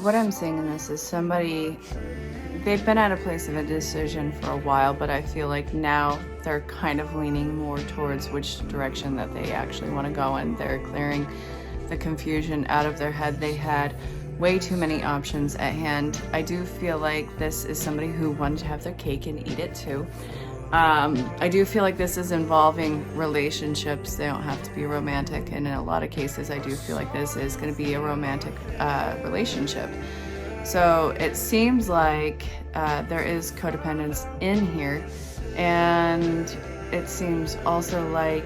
what I'm seeing in this is somebody, they've been at a place of a decision for a while, but I feel like now they're kind of leaning more towards which direction that they actually want to go in. They're clearing the confusion out of their head. They had way too many options at hand. I do feel like this is somebody who wanted to have their cake and eat it too. I do feel like this is involving relationships. They don't have to be romantic, and in a lot of cases I do feel like this is going to be a romantic relationship. So it seems like there is codependence in here, and it seems also like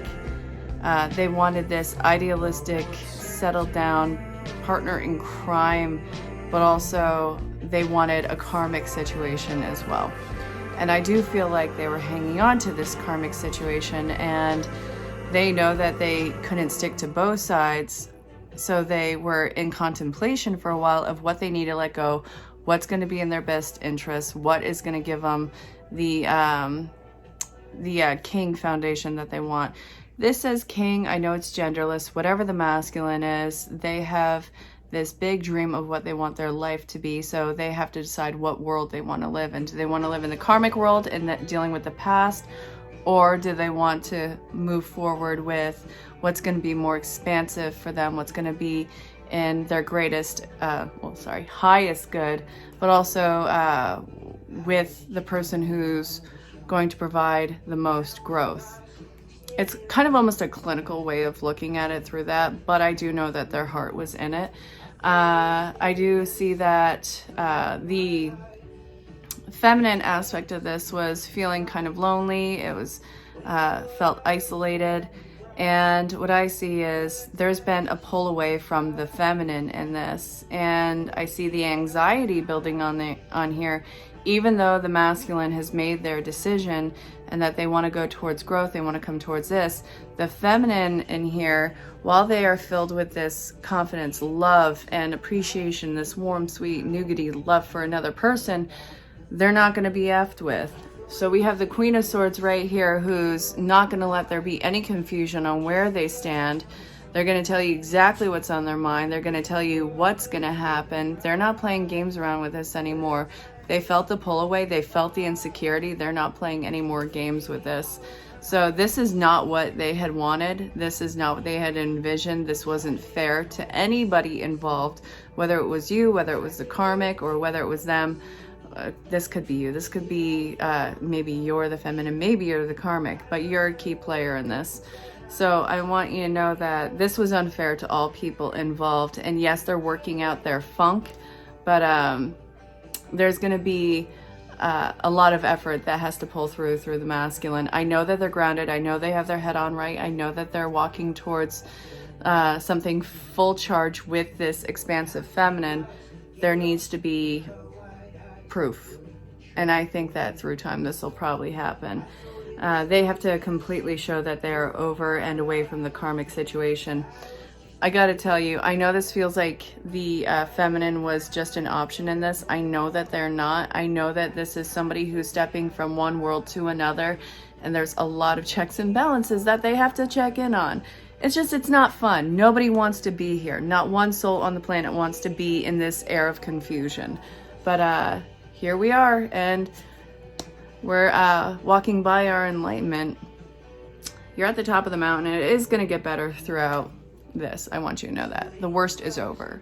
they wanted this idealistic, settled down partner in crime, but also they wanted a karmic situation as well. And I do feel like they were hanging on to this karmic situation, and they know that they couldn't stick to both sides. So they were in contemplation for a while of what they need to let go, what's going to be in their best interest, what is going to give them the king foundation that they want. This says king. I know it's genderless, whatever the masculine is. They have this big dream of what they want their life to be, so they have to decide what world they want to live in. Do they want to live in the karmic world and that dealing with the past, or do they want to move forward with what's going to be more expansive for them, what's going to be in their greatest highest good, but also with the person who's going to provide the most growth. It's kind of almost a clinical way of looking at it through that, but I do know that their heart was in it. I do see that the feminine aspect of this was feeling kind of lonely. It was felt isolated. And what I see is there's been a pull away from the feminine in this. And I see the anxiety building on here, even though the masculine has made their decision and that they want to go towards growth, they want to come towards this. The feminine in here, while they are filled with this confidence, love, and appreciation, this warm, sweet, nougaty love for another person, they're not going to be effed with. So we have the Queen of Swords right here, who's not going to let there be any confusion on where they stand. They're going to tell you exactly what's on their mind. They're going to tell you what's going to happen. They're not playing games around with this anymore. They felt the pull away. They felt the insecurity. They're not playing any more games with this. So this is not what they had wanted. This is not what they had envisioned. This wasn't fair to anybody involved, whether it was you, whether it was the karmic, or whether it was them. This could be you. This could be maybe you're the feminine, maybe you're the karmic, but you're a key player in this. So I want you to know that this was unfair to all people involved. And yes, they're working out their funk, but there's going to be a lot of effort that has to pull through the masculine. I know that they're grounded. I know they have their head on right. I know that they're walking towards something full charge with this expansive feminine. There needs to be proof. And I think that through time, this will probably happen. They have to completely show that they're over and away from the karmic situation. I gotta tell you, I know this feels like the feminine was just an option in this. I know that they're not. I know that this is somebody who's stepping from one world to another, and there's a lot of checks and balances that they have to check in on. It's not fun. Nobody wants to be here. Not one soul on the planet wants to be in this air of confusion. But here we are, and we're walking by our enlightenment. You're at the top of the mountain, and it is going to get better throughout this. I want you to know that. The worst is over.